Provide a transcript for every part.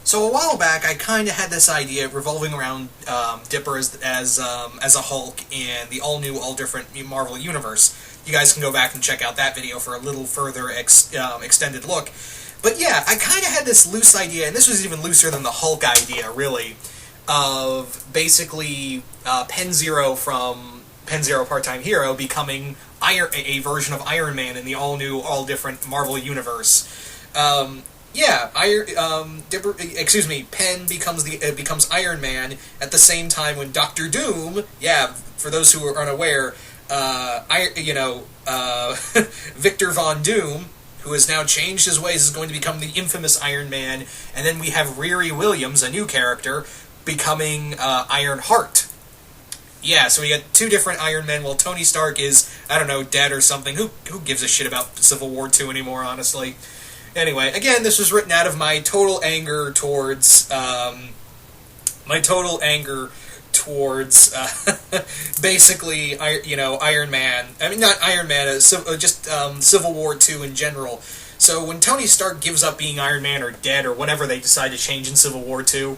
So a while back, I kind of had this idea revolving around Dipper as a Hulk in the all new, all different Marvel universe. You guys can go back and check out that video for a little further extended look. But yeah, I kind of had this loose idea, and this was even looser than the Hulk idea, really, of basically Penn Zero from Penn Zero Part-Time Hero becoming a version of Iron Man in the all new, all different Marvel universe. Penn becomes Iron Man at the same time when Doctor Doom. Yeah, for those who are unaware, Victor Von Doom, who has now changed his ways, is going to become the infamous Iron Man, and then we have Riri Williams, a new character, becoming Iron Heart. Yeah, so we got two different Iron Men. Well, Tony Stark is, I don't know, dead or something. Who gives a shit about Civil War II anymore, honestly? Anyway, again, this was written out of my total anger towards basically, Iron Man. I mean, not Iron Man, just Civil War II in general. So when Tony Stark gives up being Iron Man or dead or whatever they decide to change in Civil War II,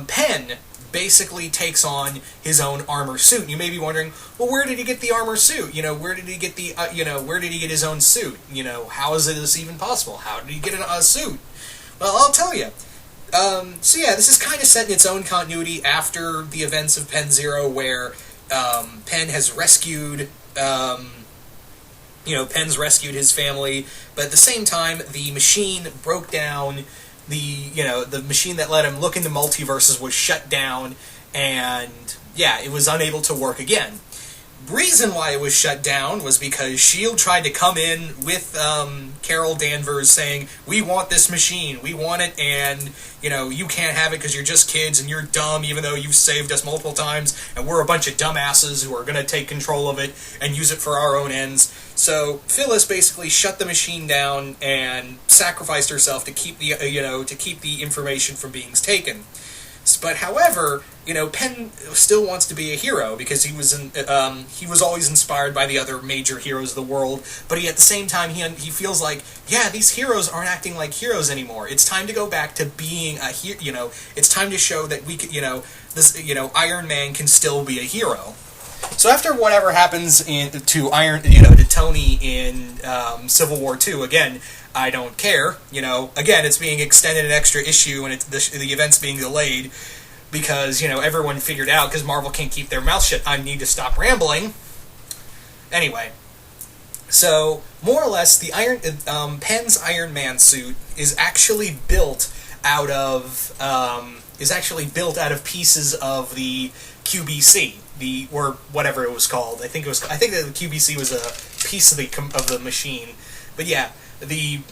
Penn basically takes on his own armor suit. You may be wondering, well, where did he get the armor suit? Where did he get where did he get his own suit? How is this even possible? How did he get a suit? Well, I'll tell you. So yeah, this is kind of set in its own continuity after the events of Penn Zero, where Penn has rescued, Penn's rescued his family, but at the same time, the machine broke down. The machine that let him look into multiverses was shut down, and yeah, it was unable to work again. Reason why it was shut down was because S.H.I.E.L.D. tried to come in with Carol Danvers saying, we want this machine, we want it, and, you can't have it because you're just kids and you're dumb, even though you've saved us multiple times, and we're a bunch of dumbasses who are going to take control of it and use it for our own ends. So Phyllis basically shut the machine down and sacrificed herself to keep the information from being taken. But however, Penn still wants to be a hero because he was always inspired by the other major heroes of the world. But at the same time, he feels like, yeah, these heroes aren't acting like heroes anymore. It's time to go back to being a hero. It's time to show that we could, Iron Man can still be a hero. So after whatever happens to Tony in Civil War II, again, I don't care. Again, it's being extended an extra issue, and the event's being delayed because everyone figured out because Marvel can't keep their mouth shut. I need to stop rambling. Anyway, so more or less, the Penn's Iron Man suit is actually built out of pieces of the QBC. Or whatever it was called. I think that the QBC was a piece of the machine. But yeah, the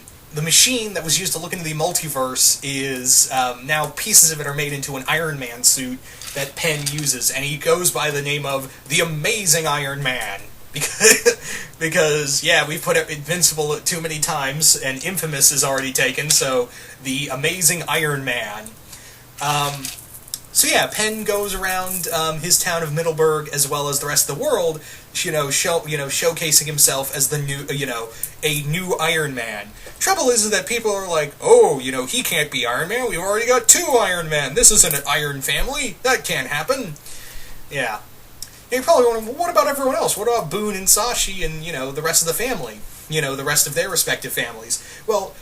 machine that was used to look into the multiverse is now pieces of it are made into an Iron Man suit that Penn uses, and he goes by the name of the Amazing Iron Man because yeah, we've put Invincible too many times, and Infamous is already taken, so the Amazing Iron Man. So yeah, Penn goes around his town of Middleburg as well as the rest of the world, showcasing himself as the new, a new Iron Man. Trouble is that people are like, oh, he can't be Iron Man. We've already got two Iron Men. This isn't an Iron family. That can't happen. Yeah. And you're probably wondering, well, what about everyone else? What about Boone and Sashi and the rest of the family? The rest of their respective families. Well,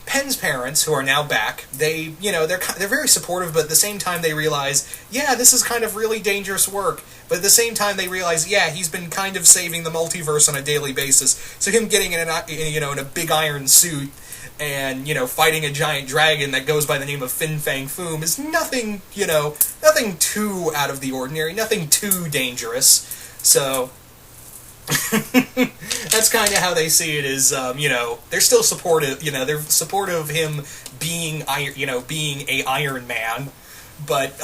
Penn's parents, who are now back, they're very supportive, but at the same time they realize, yeah, this is kind of really dangerous work. But at the same time they realize, yeah, he's been kind of saving the multiverse on a daily basis. So him getting in a big iron suit and fighting a giant dragon that goes by the name of Fin Fang Foom is nothing too out of the ordinary, nothing too dangerous. So that's kind of how they see it. Is they're still supportive. They're supportive of him being being a Iron Man, but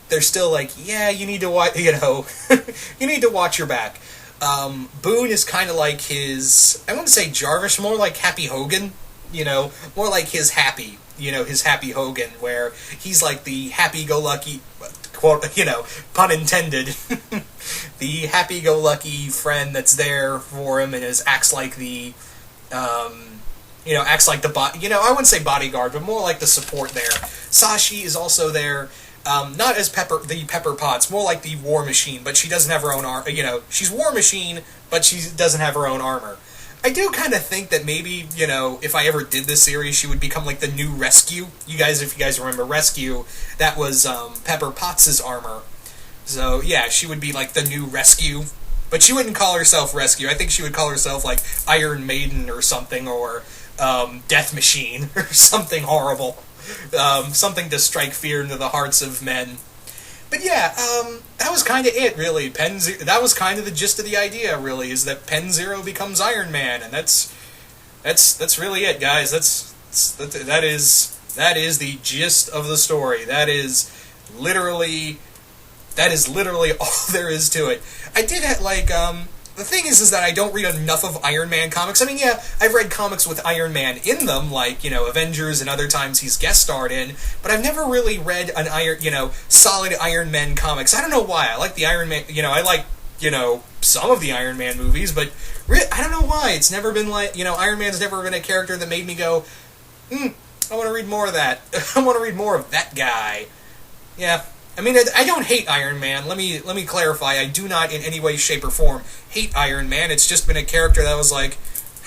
they're still like, yeah, you need to watch. You need to watch your back. Boone is kind of like his. I want to say Jarvis, more like Happy Hogan. More like his Happy. His Happy Hogan, where he's like the happy-go-lucky, quote, pun intended, the happy-go-lucky friend that's there for him and acts like the, acts like I wouldn't say bodyguard, but more like the support there. Sashi is also there, not as the Pepper Potts, more like the War Machine, but she doesn't have her own she's War Machine, but she doesn't have her own armor. I do kind of think that maybe, if I ever did this series, she would become like the new Rescue. If you guys remember Rescue, that was Pepper Potts' armor. So, yeah, she would be like the new Rescue. But she wouldn't call herself Rescue. I think she would call herself like Iron Maiden or something, or Death Machine, or something horrible. Something to strike fear into the hearts of men. But yeah, that was kind of it, really. That was kind of the gist of the idea, really, is that Penn Zero becomes Iron Man, and that's really it, guys. That is the gist of the story. That is literally all there is to it. I did the thing is that I don't read enough of Iron Man comics. I mean, yeah, I've read comics with Iron Man in them, like, Avengers and other times he's guest starred in, but I've never really read solid Iron Man comics. I don't know why. I like the Iron Man, I like, some of the Iron Man movies, but I don't know why. It's never been like, Iron Man's never been a character that made me go, I want to read more of that. I want to read more of that guy. Yeah. I mean, I don't hate Iron Man. Let me clarify. I do not in any way, shape, or form hate Iron Man. It's just been a character that was like,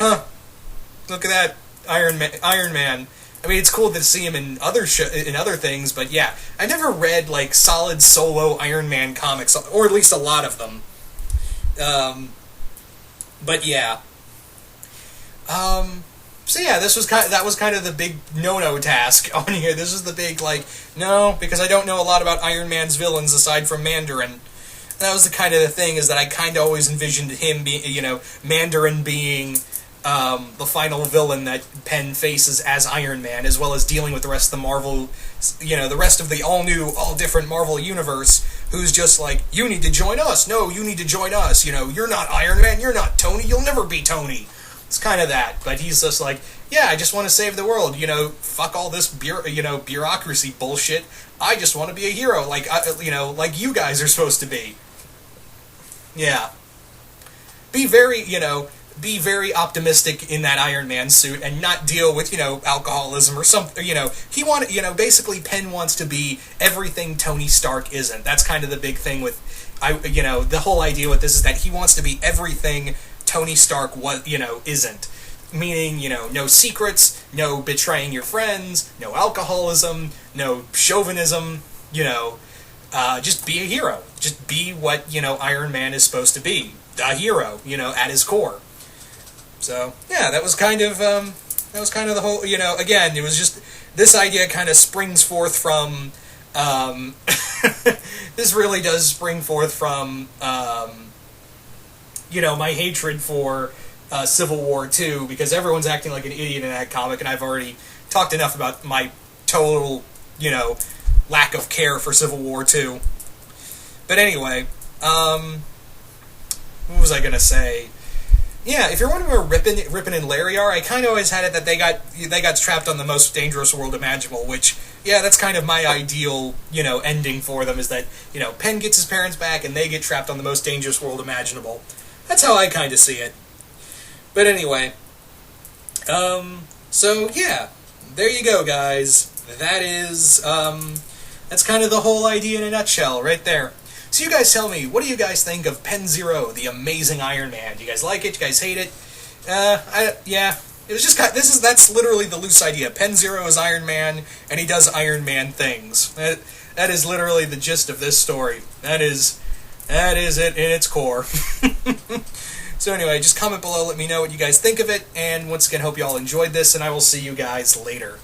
look at that Iron Man. I mean, it's cool to see him in other things, but yeah, I never read like solid solo Iron Man comics, or at least a lot of them. But yeah. So yeah, that was kind of the big no-no task on here. This is the big, no, because I don't know a lot about Iron Man's villains aside from Mandarin. That was the kind of the thing, is that I kind of always envisioned him being, Mandarin being the final villain that Penn faces as Iron Man, as well as dealing with the rest of the Marvel, the rest of the all different Marvel universe, who's just like, you need to join us. No, you need to join us. You're not Iron Man. You're not Tony. You'll never be Tony. It's kind of that, but he's just like, yeah, I just want to save the world, fuck all this bureaucracy bullshit. I just want to be a hero, like you guys are supposed to be. Yeah. Be very optimistic in that Iron Man suit and not deal with, alcoholism or something, basically Penn wants to be everything Tony Stark isn't. That's kind of the big thing with, the whole idea with this is that he wants to be everything Tony Stark isn't. Meaning, no secrets, no betraying your friends, no alcoholism, no chauvinism, just be a hero. Just be what, Iron Man is supposed to be. A hero, at his core. So, yeah, that was kind of the whole, again, it was just, this idea kind of springs forth from, this really does spring forth from, my hatred for Civil War 2, because everyone's acting like an idiot in that comic, and I've already talked enough about my total, lack of care for Civil War 2. But anyway, what was I going to say? Yeah, if you're wondering where Rippin and Larry are, I kind of always had it that they got trapped on the most dangerous world imaginable, which, yeah, that's kind of my ideal, ending for them, is that, Penn gets his parents back and they get trapped on the most dangerous world imaginable. That's how I kind of see it. But anyway, so yeah, there you go, guys. That's kind of the whole idea in a nutshell, right there. So you guys tell me, what do you guys think of Penn Zero, the amazing Iron Man? Do you guys like it? Do you guys hate it? Yeah, it was just that's literally the loose idea. Penn Zero is Iron Man, and he does Iron Man things. That is literally the gist of this story. That is it in its core. So anyway, just comment below, let me know what you guys think of it, and once again, hope you all enjoyed this, and I will see you guys later.